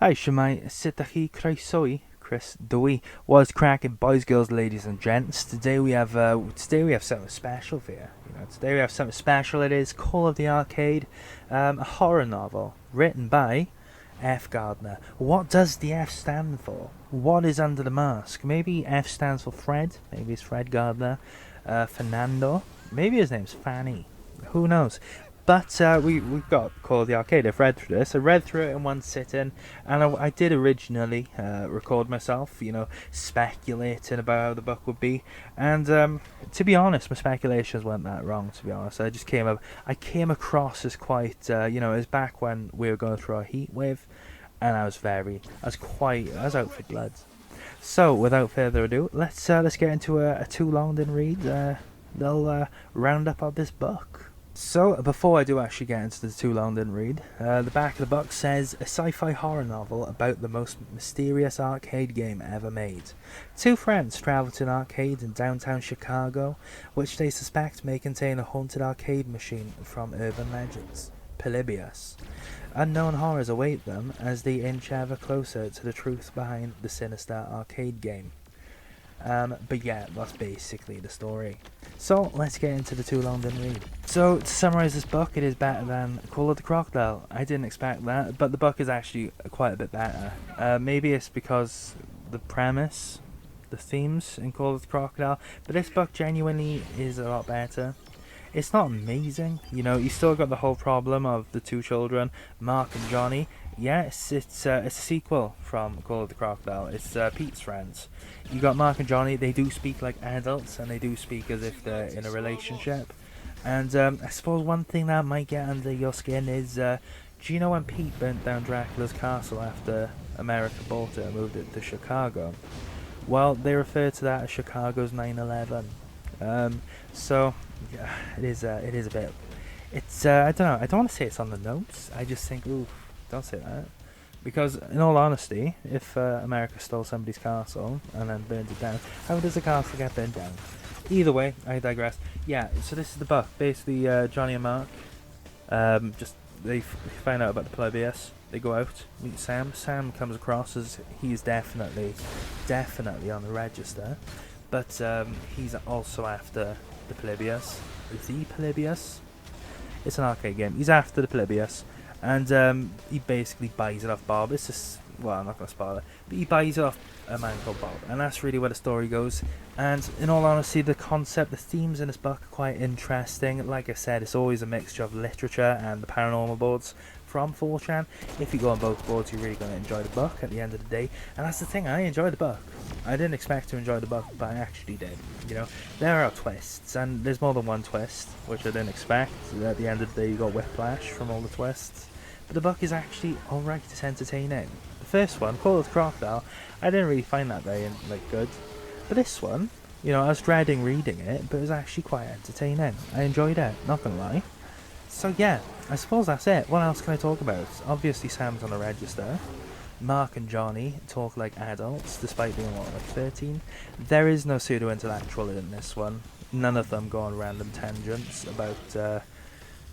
Hi, Shemai Sitahi Kraisoi, Chris Dewey. What's cracking, boys, girls, ladies, and gents? Today we have something special for you. Today we have something special. It is Call of the Arcade, a horror novel written by F. Gardner. What does the F stand for? What is under the mask? Maybe F stands for Fred. Maybe it's Fred Gardner. Fernando. Maybe his name's Fanny. Who knows? But we've got Call of the Arcade. I've read through this. I read through it in one sitting, and I did originally record myself, speculating about how the book would be. And to be honest, my speculations weren't that wrong. To be honest, I came across as quite, it was back when we were going through our heat wave, and I was out for blood. So without further ado, let's get into a too long didn't read. They'll round up of this book. So, before I do actually get into the too long didn't read, the back of the book says, a sci-fi horror novel about the most mysterious arcade game ever made. Two friends travel to an arcade in downtown Chicago, which they suspect may contain a haunted arcade machine from urban legends. Polybius. Unknown horrors await them as they inch ever closer to the truth behind the sinister arcade game. But yeah, that's basically the story. So let's get into the too long didn't read. So to summarise this book, it is better than Call of the Crocodile. I didn't expect that, but the book is actually quite a bit better. Maybe it's because the premise, the themes in Call of the Crocodile, but this book genuinely is a lot better. It's not amazing, you still got the whole problem of the two children, Mark and Johnny. Yes, it's a sequel from Call of the Crocodile. It's Pete's friends. You got Mark and Johnny. They do speak like adults, and they do speak as if they're in a relationship. And I suppose one thing that might get under your skin is, do you know when Pete burnt down Dracula's castle after America bought it and moved it to Chicago? Well, they refer to that as Chicago's 9/11. So yeah, it is a bit. It's I don't know. I don't want to say it's on the notes. I just think, ooh, don't say that. Because, in all honesty, if America stole somebody's castle and then burned it down, how does the castle get burned down? Either way, I digress. Yeah, so this is the book. Basically, Johnny and Mark, they find out about the Polybius. They go out, meet Sam. Sam comes across as he's definitely on the register. But he's also after the Polybius. The Polybius? It's an arcade game. He's after the Polybius. And he basically buys it off Bob. It's just, well, I'm not going to spoil it, but he buys it off a man called Bob, and that's really where the story goes. And in all honesty, the concept, the themes in this book are quite interesting. Like I said, it's always a mixture of literature and the paranormal boards from 4chan. If you go on both boards, you're really going to enjoy the book at the end of the day. And that's the thing, I enjoyed the book. I didn't expect to enjoy the book, but I actually did. There are twists, and there's more than one twist, which I didn't expect. At the end of the day, you got whiplash from all the twists. But the book is actually alright, it's entertaining. The first one, Call of the Crocodile, I didn't really find that very good. But this one, I was dreading reading it, but it was actually quite entertaining. I enjoyed it, not gonna lie. So yeah, I suppose that's it. What else can I talk about? Obviously Sam's on the register. Mark and Johnny talk like adults, despite being, like 13. There is no pseudo-intellectual in this one. None of them go on random tangents about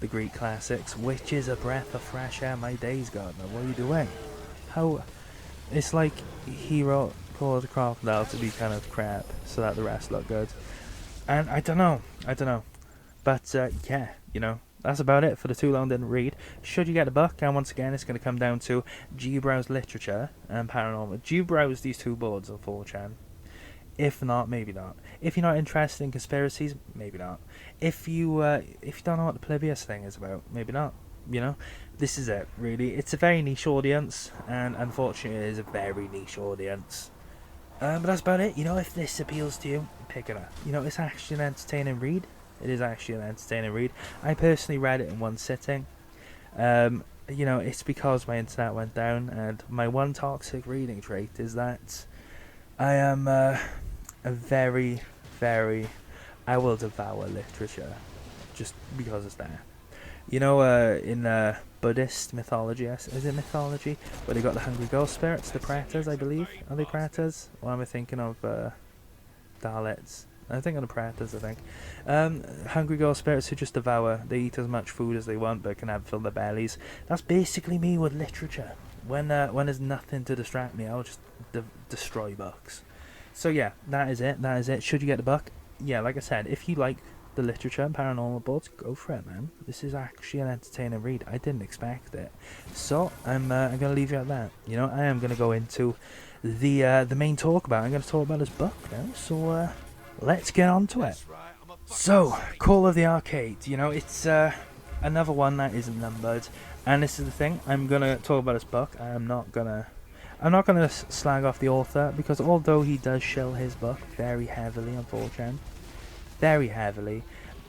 the Greek classics, which is a breath of fresh air. My days, Gardner, what are you doing? It's like he wrote Call of the Crocodile to be kind of crap, so that the rest look good. And I don't know. But yeah, that's about it for the too long didn't read. Should you get the book, and once again, it's going to come down to do you browse literature and paranormal? Do you browse these two boards on 4chan? If not, maybe not. If you're not interested in conspiracies, maybe not. If you don't know what the Polybius thing is about, maybe not. This is it, really. It's a very niche audience, and unfortunately it is a very niche audience. But that's about it. If this appeals to you, pick it up. It's actually an entertaining read. It is actually an entertaining read. I personally read it in one sitting. It's because my internet went down, and my one toxic reading trait is that I am a very, very... I will devour literature just because it's there. In Buddhist mythology, is it mythology? Where they got the hungry ghost spirits, the pretas, I believe. Are they pretas? Or am I thinking of Dalits? I think of the pretas, I think. Hungry ghost spirits who just devour. They eat as much food as they want, but can never fill their bellies. That's basically me with literature. when there's nothing to distract me, I'll just destroy books. So yeah, that is it. That is it. Should you get the book? Yeah, like I said, if you like the literature and paranormal books, go for it, man. This is actually an entertaining read. I didn't expect it. So I'm gonna leave you at that. You know, I am gonna go into the main talk about. I'm gonna talk about this book now. So let's get on to it. So, Call of the Arcade. You know, it's another one that isn't numbered. And this is the thing. I'm gonna talk about this book. I'm not gonna slag off the author, because although he does shill his book very heavily on 4chan, very heavily,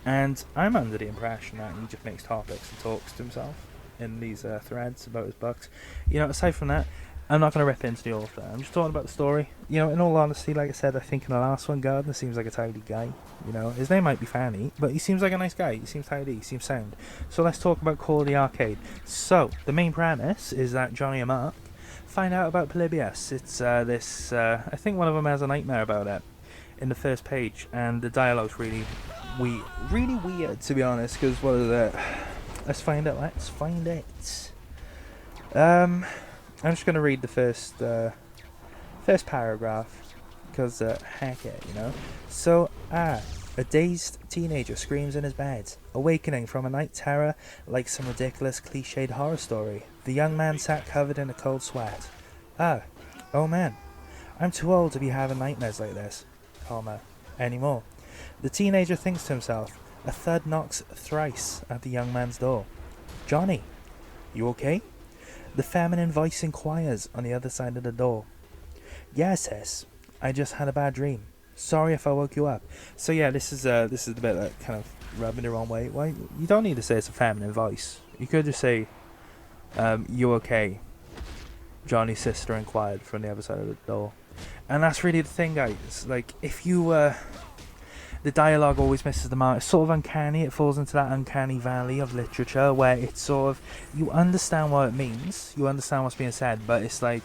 and I'm under the impression that he just makes topics and talks to himself in these threads about his books. You know, aside from that, I'm not going to rip into the author. I'm just talking about the story. You know, in all honesty, like I said, I think in the last one, Gardner seems like a tidy guy. You know, his name might be Fanny, but he seems like a nice guy. He seems tidy, he seems sound. So let's talk about Call of the Arcade. So, the main premise is that Johnny and Mark find out about Polybius. It's this, I think one of them has a nightmare about it in the first page, and the dialogue's really weird, to be honest, because what is it? Let's find it. I'm just going to read the first paragraph, because heck it, you know. So, a dazed teenager screams in his bed, awakening from a night terror like some ridiculous cliched horror story. The young man sat covered in a cold sweat. Oh man, I'm too old to be having nightmares like this, anymore. The teenager thinks to himself. A thud knocks thrice at the young man's door. Johnny, you okay? The feminine voice inquires on the other side of the door. Yes, sis. I just had a bad dream. Sorry if I woke you up. So yeah, this is the bit that kind of rubbed me the wrong way. Why? You don't need to say it's a feminine voice. You could just say, you okay? Johnny's sister inquired from the other side of the door. And that's really the thing, guys. Like, if you, the dialogue always misses the mark. It's sort of uncanny. It falls into that uncanny valley of literature where it's sort of, you understand what it means, you understand what's being said, but it's like,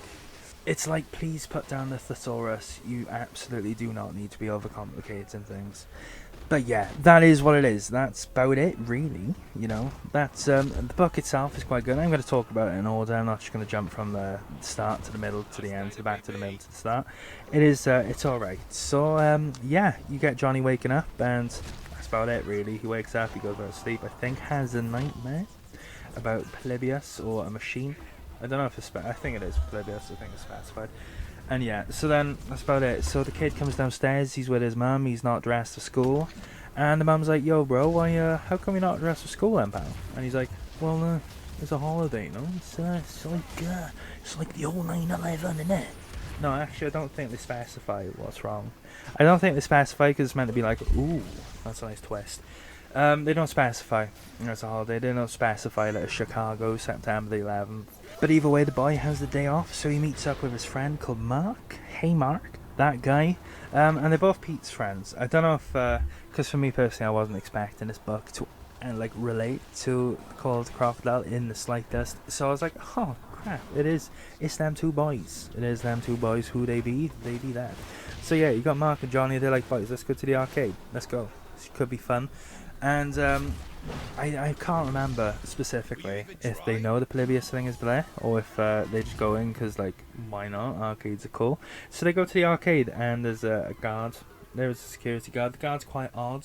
please put down the thesaurus. You absolutely do not need to be overcomplicating things. But yeah, that is what it is. That's about it, really. You know, that's the book itself is quite good. I'm going to talk about it in order. I'm not just going to jump from the start to the middle to the end, to the back to the middle to the start. It is, it's all right. So yeah, you get Johnny waking up, and that's about it, really. He wakes up, he goes back to sleep. I think has a nightmare about Polybius or a machine. I don't know if it's I think it is Polybius. I think it's specified. And yeah, so then that's about it. So the kid comes downstairs, he's with his mum, he's not dressed for school. And the mum's like, yo bro, why, how come you're not dressed for school then, pal? And he's like, well, it's a holiday, you know? It's like the old 9/11, innit? No, actually, I don't think they specify what's wrong. I don't think they specify because it's meant to be like, ooh, that's a nice twist. They don't specify it's a holiday. They don't specify that it's Chicago, September the 11th. But either way, the boy has the day off, so he meets up with his friend called Mark. Hey Mark, that guy. And they're both Pete's friends. I don't know if, because for me personally, I wasn't expecting this book to relate to Call of the Crocodile in the slightest. So I was like, oh crap, it's them two boys. It is them two boys. Who they be? They be that. So yeah, you got Mark and Johnny. They're like, boys, let's go to the arcade. Let's go. This could be fun. And I can't remember specifically if they know the Polybius thing is there, or if they just go in because, like, why not? Arcades are cool. So they go to the arcade, and there's a guard. There's a security guard. The guard's quite odd.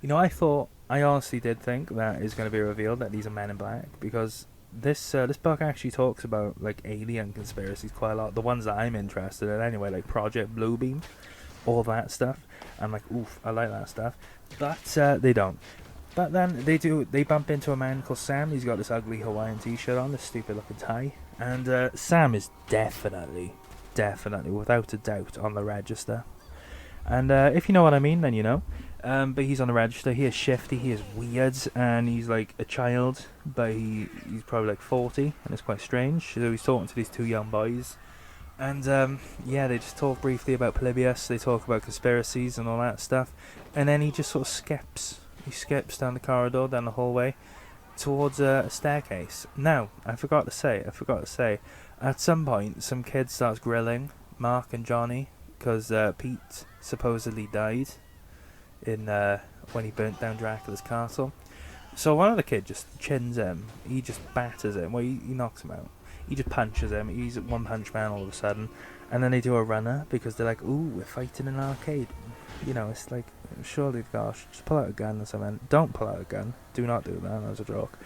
You know, I honestly did think that it's going to be revealed that these are men in black, because this book actually talks about, like, alien conspiracies quite a lot. The ones that I'm interested in anyway, like Project Bluebeam, all that stuff. I'm like, oof, I like that stuff. But they don't. But then they bump into a man called Sam. He's got this ugly Hawaiian t-shirt on, this stupid looking tie. And Sam is definitely, without a doubt, on the register. And if you know what I mean, then you know. But he's on the register. He is shifty, he is weird, and he's like a child, but he's probably like 40, and it's quite strange. So he's talking to these two young boys. And yeah, they just talk briefly about Polybius, they talk about conspiracies and all that stuff, and then he just sort of skips. He skips down the corridor, down the hallway, towards a staircase. Now, I forgot to say, at some point, some kid starts grilling Mark and Johnny, because Pete supposedly died in when he burnt down Dracula's castle. So one of the kids just chins him, he just batters him, well, he knocks him out. He just punches him. He's a one punch man all of a sudden, and then they do a runner because they're like, "Ooh, we're fighting in an arcade." You know, it's like, surely, gosh, just pull out a gun or something. Don't pull out a gun. Do not do that. That was a joke.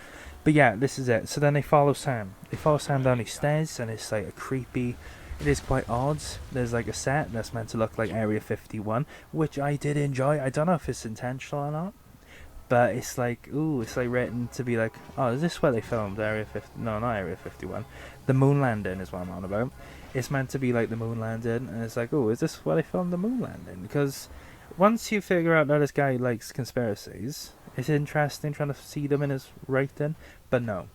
But yeah, this is it. So then they follow Sam. They follow Sam down these stairs, and it's like a creepy. It is quite odd. There's like a set that's meant to look like Area 51, which I did enjoy. I don't know if it's intentional or not, but it's like, ooh, it's like written to be like, oh, is this where they filmed Area 50? No, not Area 51. The moon landing is what I'm on about. It's meant to be like the moon landing, and it's like, oh, is this where they filmed the moon landing? Because once you figure out that this guy likes conspiracies, it's interesting trying to see them in his writing, but no.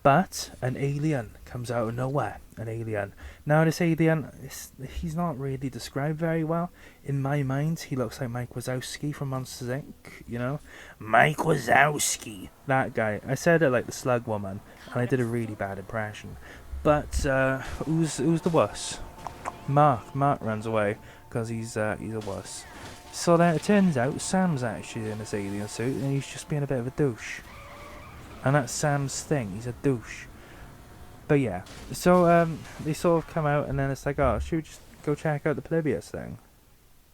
But an alien comes out of nowhere. An alien. Now this alien, he's not really described very well. In my mind, he looks like Mike Wazowski from Monsters Inc. You know, Mike Wazowski. That guy. I said it like the Slug Woman, and I did a really bad impression. But who's the wuss? Mark. Mark runs away because he's a wuss. So then it turns out Sam's actually in this alien suit, and he's just being a bit of a douche. And that's Sam's thing, he's a douche. But yeah, so they sort of come out, and then it's like, oh, should we just go check out the Polybius thing?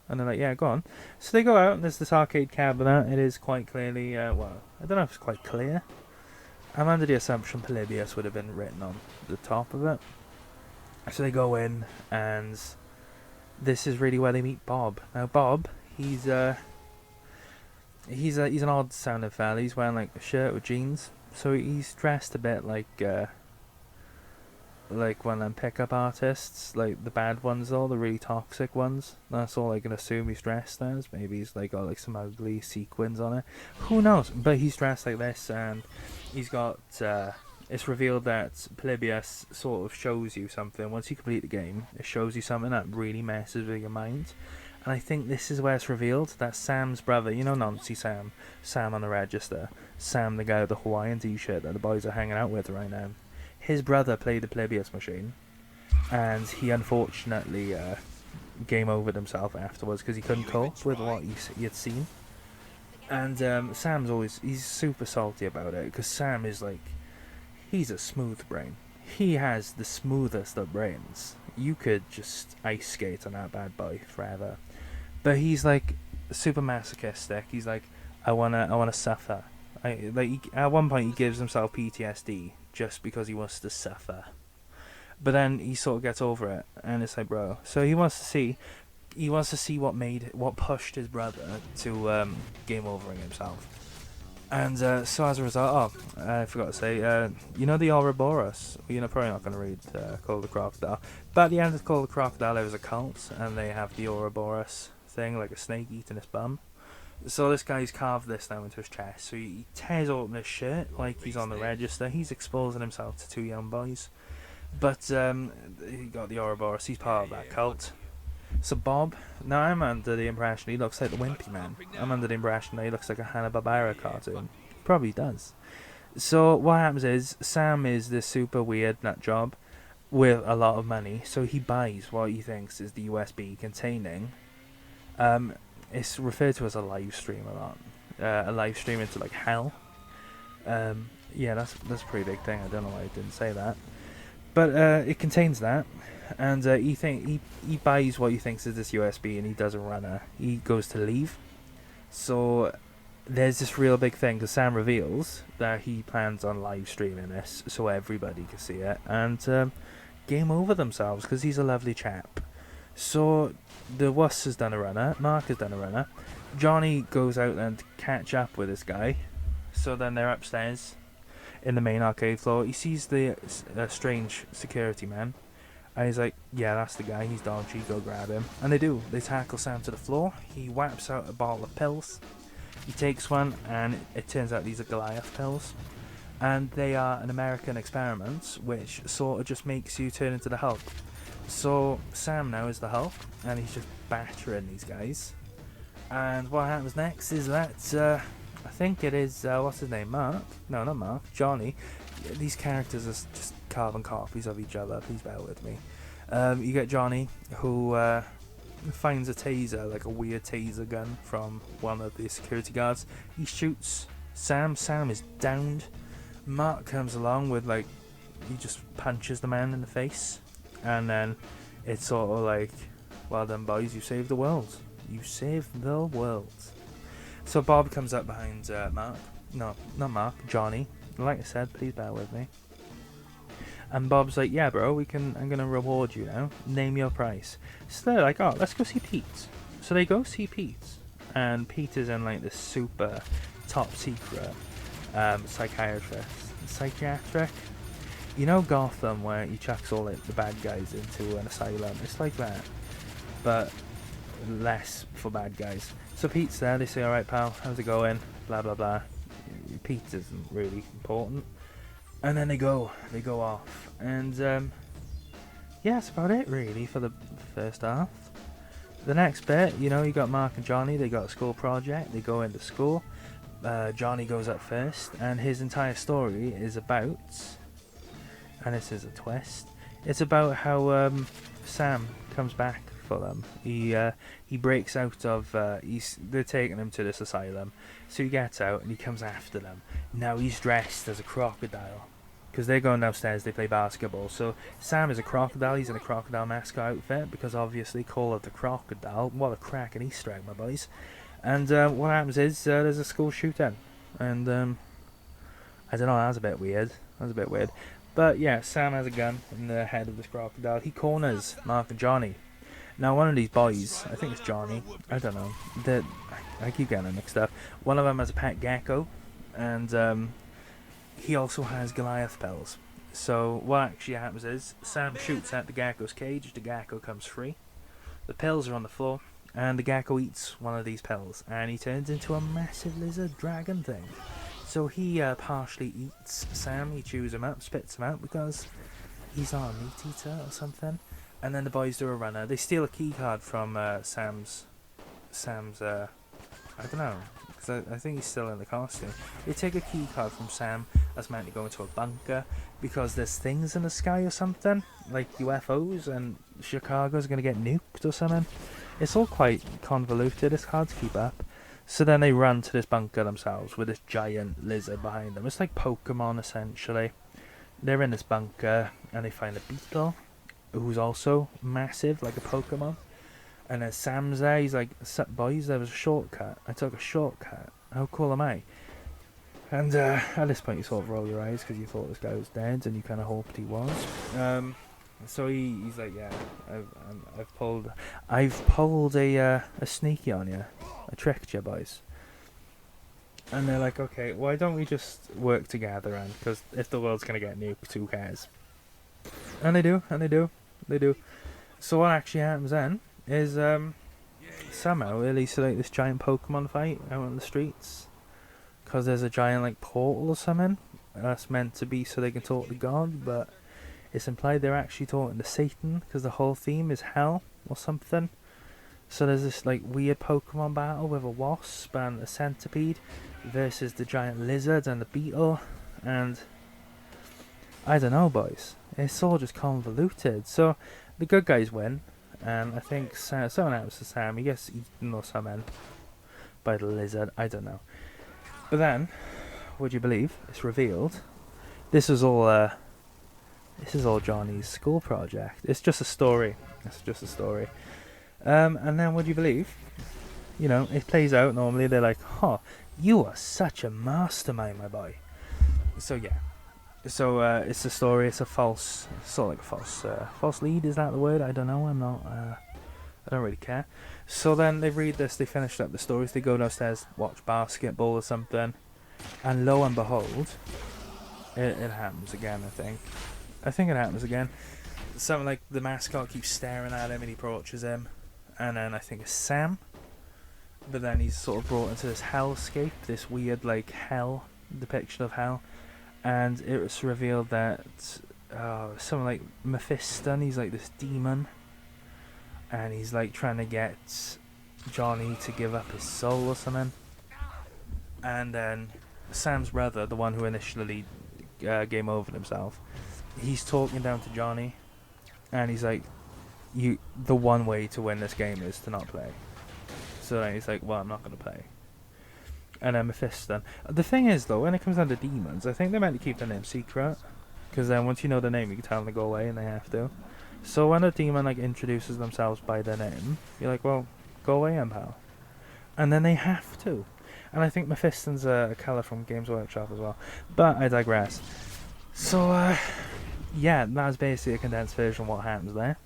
And they're like, yeah, go on. So they go out, and there's this arcade cabinet. It is quite clearly, well, I don't know if it's quite clear. I'm under the assumption Polybius would have been written on the top of it. So they go in, and this is really where they meet Bob. Now Bob, he's an odd sounding fella. He's wearing like a shirt with jeans, so he's dressed a bit like one of them pickup artists, like the bad ones, all the really toxic ones. That's all I can assume he's dressed as. Maybe he's like got like some ugly sequins on it. Who knows? But he's dressed like this, and he's got. It's revealed that Polybius sort of shows you something. Once you complete the game, it shows you something that really messes with your mind. And I think this is where it's revealed that Sam's brother, you know Nancy Sam on the register, Sam the guy with the Hawaiian t-shirt that the boys are hanging out with right now, his brother played the Polybius machine, and he unfortunately game overed himself afterwards because he couldn't cope with what he had seen. And he's super salty about it, because Sam is like, he's a smooth brain. He has the smoothest of brains. You could just ice skate on that bad boy forever. But he's like super masochistic. He's like, I wanna suffer. At one point he gives himself PTSD just because he wants to suffer. But then he sort of gets over it, and it's like, bro. So he wants to see what pushed his brother to game overing himself. And so as a result, I forgot to say, you know the Ouroboros? You're probably not going to read Call of the Crocodile. But at the end of Call of the Crocodile, there was a cult, and they have the Ouroboros thing, like a snake eating his bum. So this guy's carved this now into his chest. So he tears open his shirt like he's on the register. He's exposing himself to two young boys. But he got the Ouroboros. He's part of that cult. So Bob, now I'm under the impression he looks like the Wimpy Man. I'm under the impression that he looks like a Hanna-Barbera cartoon. He probably does. So what happens is, Sam is this super weird nut job with a lot of money, so he buys what he thinks is the USB containing, it's referred to as a live stream a lot. A live stream into like hell. Yeah, that's a pretty big thing. I don't know why I didn't say that. But it contains that. And he buys what he thinks is this USB, and he does a runner. He goes to leave. So there's this real big thing, because Sam reveals that he plans on live streaming this so everybody can see it and game over themselves, because he's a lovely chap. So the Wuss has done a runner, Mark has done a runner, Johnny goes out and catch up with this guy. So then they're upstairs in the main arcade floor. He sees the strange security man. And he's like, yeah, that's the guy, he's dodgy, go grab him. And they do. They tackle Sam to the floor. He whaps out a bottle of pills. He takes one, and it turns out these are Goliath pills. And they are an American experiment, which sort of just makes you turn into the Hulk. So Sam now is the Hulk, and he's just battering these guys. And what happens next is that, I think it is, what's his name, Mark? No, not Mark, Johnny. These characters are just carbon copies of each other, please bear with me. You get Johnny, who finds a taser, like a weird taser gun from one of the security guards. He shoots Sam. Sam is downed. Mark comes along with like he just punches the man in the face, and then it's sort of like, well done boys, you saved the world. You saved the world. So Bob comes up behind Mark. No, not Mark, Johnny. Like I said, please bear with me. And Bob's like, yeah bro, I'm gonna reward you now. Name your price. So they're like, oh, let's go see Pete. So they go see Pete. And Pete is in like this super top secret psychiatric. You know Gotham, where he chucks all the bad guys into an asylum? It's like that, but less for bad guys. So Pete's there, they say, alright pal, how's it going? Blah blah blah. Pete isn't really important. And then they go off. And yeah, that's about it really for the first half. The next bit, you know, you got Mark and Johnny, they got a school project, they go into school. Johnny goes up first, and his entire story is about, and this is a twist, it's about how Sam comes back for them. He breaks out of, they're taking him to this asylum, so he gets out and he comes after them. Now he's dressed as a crocodile, because they're going downstairs, they play basketball. So Sam is a crocodile, he's in a crocodile mascot outfit, because obviously Call of the Crocodile. What a cracking Easter egg, my boys. And what happens is there's a school shooting, and I don't know, that was a bit weird. But yeah, Sam has a gun in the head of this crocodile. He corners Mark and Johnny. Now one of these boys, I think it's Johnny, I don't know, I keep getting them mixed up. One of them has a pet gecko, and he also has Goliath pills. So what actually happens is Sam shoots at the gecko's cage, the gecko comes free, the pills are on the floor, and the gecko eats one of these pills, and he turns into a massive lizard dragon thing. So he partially eats Sam, he chews him up, spits him out, because he's not a meat eater or something. And then the boys do a runner. They steal a key card from Sam's I don't know, because I think he's still in the costume. They take a key card from Sam that's meant to go into a bunker, because there's things in the sky or something, like UFOs, and Chicago's going to get nuked or something. It's all quite convoluted, it's hard to keep up. So then they run to this bunker themselves with this giant lizard behind them. It's like Pokemon essentially. They're in this bunker and they find a beetle who's also massive like a Pokemon. And then Sam's there, he's like, boys, there was a shortcut. I took a shortcut. How cool am I? And at this point you sort of roll your eyes because you thought this guy was dead and you kind of hoped he was. So he's like, yeah, I've pulled a sneaky on you. I tricked you, boys. And they're like, okay, why don't we just work together? And because if the world's gonna get nuked, who cares? And they do. So what actually happens then is somehow they release like this giant Pokemon fight out on the streets, because there's a giant like portal or something that's meant to be so they can talk to God, but it's implied they're actually talking to Satan, because the whole theme is hell or something. So there's this like weird Pokemon battle with a wasp and a centipede versus the giant lizard and the beetle, and I don't know, boys, it's all just convoluted. So the good guys win, and I think someone happens to Sam, he gets eaten or something by the lizard, I don't know. But then, would you believe, it's revealed this is all Johnny's school project. It's just a story. And then would you believe, you know, it plays out normally, they're like, huh, you are such a mastermind, my boy. So yeah. So it's a story, it's a false, sort of like a false lead, is that the word? I don't know, I don't really care. So then they read this, they finish up the stories, they go downstairs, watch basketball or something, and lo and behold, it happens again, I think it happens again. Something like the mascot keeps staring at him and he approaches him, and then I think it's Sam, but then he's sort of brought into this hellscape, this weird like hell depiction of hell, and it was revealed that something like Mephiston, he's like this demon, and he's like trying to get Johnny to give up his soul or something. And then Sam's brother, the one who initially game over himself, he's talking down to Johnny, and he's like, the one way to win this game is to not play. So then he's like, well, I'm not going to play. And then Mephiston. The thing is, though, when it comes down to demons, I think they're meant to keep their name secret, because then once you know the name, you can tell them to go away, and they have to. So when a demon like introduces themselves by their name, you're like, well, go away, pal. And then they have to. And I think Mephiston's a colour from Games Workshop as well. But I digress. So, yeah, that's basically a condensed version of what happens there.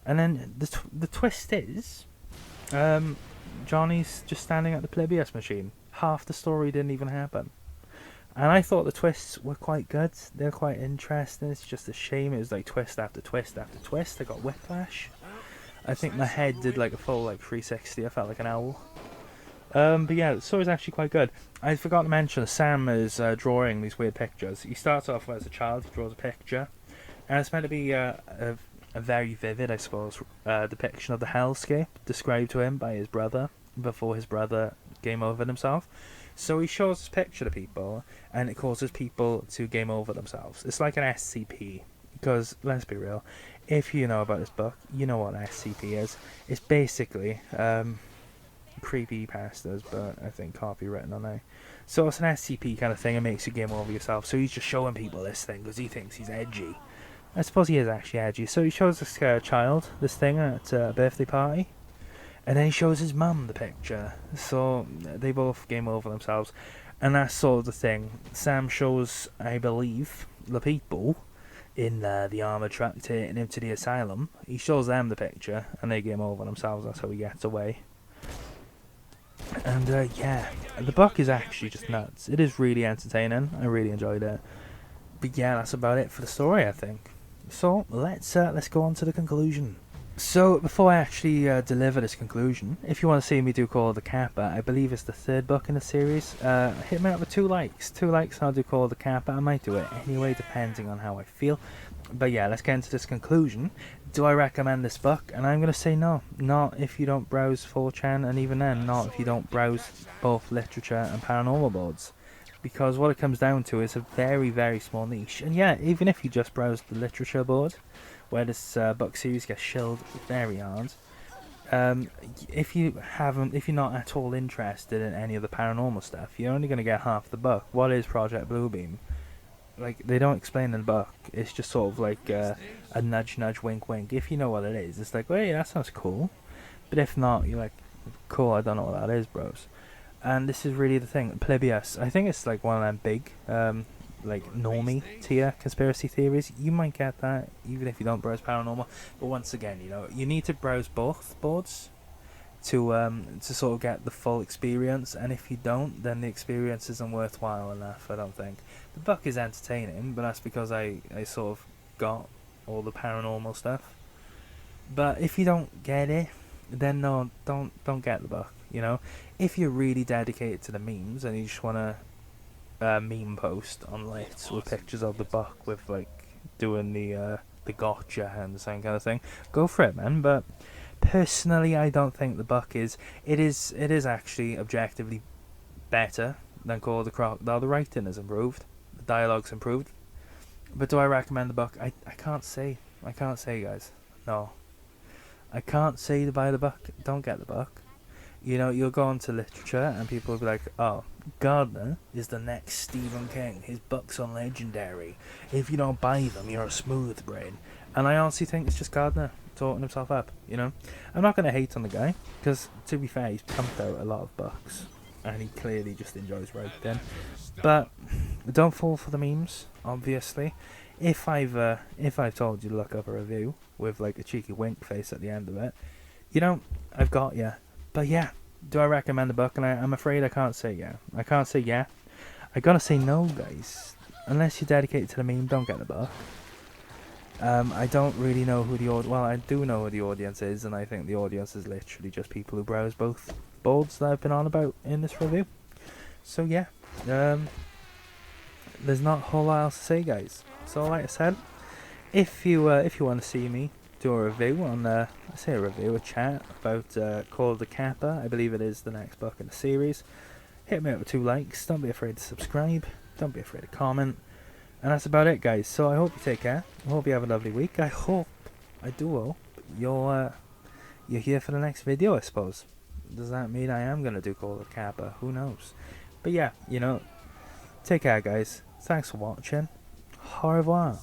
And then the twist is, Johnny's just standing at the Polybius machine. Half the story didn't even happen. And I thought the twists were quite good. They're quite interesting. It's just a shame it was like twist after twist after twist. I got whiplash. I think my head did like a full like 360. I felt like an owl. But yeah, the story's actually quite good. I forgot to mention Sam is drawing these weird pictures. He starts off as a child, he draws a picture, and it's meant to be a very vivid, I suppose, depiction of the hellscape described to him by his brother before his brother game over himself. So he shows this picture to people, and it causes people to game over themselves. It's like an SCP, because let's be real, if you know about this book, you know what an SCP is. It's basically creepy pastas, but I think copywritten on it. So it's an SCP kind of thing. It makes you game over yourself. So he's just showing people this thing because he thinks he's edgy. I suppose he is actually edgy. So he shows this child this thing at a birthday party, and then he shows his mum the picture. So they both game over themselves, and that's sort of the thing. Sam shows, I believe, the people in the armoured truck taking him to the asylum. He shows them the picture, and they game over themselves. That's how he gets away. And yeah, the book is actually just nuts. It is really entertaining. I really enjoyed it. But yeah, that's about it for the story, I think. So let's go on to the conclusion. So before I actually deliver this conclusion, if you want to see me do Call of the Kappa, I believe it's the third book in the series. Hit me up with 2 likes. 2 likes, and I'll do Call of the Kappa. I might do it anyway, depending on how I feel. But yeah, let's get into this conclusion. Do I recommend this book? And I'm going to say no. Not if you don't browse 4chan, and even then, not if you don't browse both literature and paranormal boards. Because what it comes down to is a very, very small niche. And yeah, even if you just browse the literature board, where this book series gets shilled very hard, if you're not at all interested in any of the paranormal stuff, you're only going to get half the book. What is Project Bluebeam? Like, they don't explain in the book. It's just sort of like a nudge, nudge, wink, wink. If you know what it is, it's like, well, yeah, that sounds cool. But if not, you're like, cool, I don't know what that is, bros. And this is really the thing. Polybius, I think it's like one of them big, like, normie tier conspiracy theories. You might get that, even if you don't browse paranormal. But once again, you know, you need to browse both boards to sort of get the full experience, and if you don't, then the experience isn't worthwhile enough, I don't think. The book is entertaining, but that's because I sort of got all the paranormal stuff. But if you don't get it, then no, don't get the book, you know. If you're really dedicated to the memes and you just want to meme post on Lit with pictures of the book with like doing the gotcha and the same kind of thing, go for it, man. But personally, I don't think the book is. It is actually objectively better than Call of the Crocodile. The writing is improved, the dialogue's improved. But do I recommend the book? I can't say. I can't say, guys. No. I can't say to buy the book. Don't get the book. You know, you'll go into literature and people will be like, oh, Gardner is the next Stephen King. His books are legendary. If you don't buy them, you're a smooth brain. And I honestly think it's just Gardner talking himself up, you know. I'm not going to hate on the guy, because to be fair, he's pumped out a lot of books. And he clearly just enjoys writing. But don't fall for the memes, obviously. If I've told you to look up a review with like a cheeky wink face at the end of it, you know, I've got you. But yeah, do I recommend the book? And I'm afraid I can't say yeah. I can't say yeah. I gotta say no, guys. Unless you're dedicated to the meme, don't get the book. I don't really know who the well, I do know who the audience is, and I think the audience is literally just people who browse both boards that I've been on about in this review. So yeah, there's not a whole lot else to say, guys. So like I said, if you want to see me do a review on, a chat about Call of the Kappa, I believe it is the next book in the series, hit me up with 2 likes. Don't be afraid to subscribe. Don't be afraid to comment. And that's about it, guys. So I hope you take care. I hope you have a lovely week. I do hope you're here for the next video, I suppose. Does that mean I am going to do Call of the Kappa? Who knows? But yeah, you know, take care, guys. Thanks for watching. Au revoir.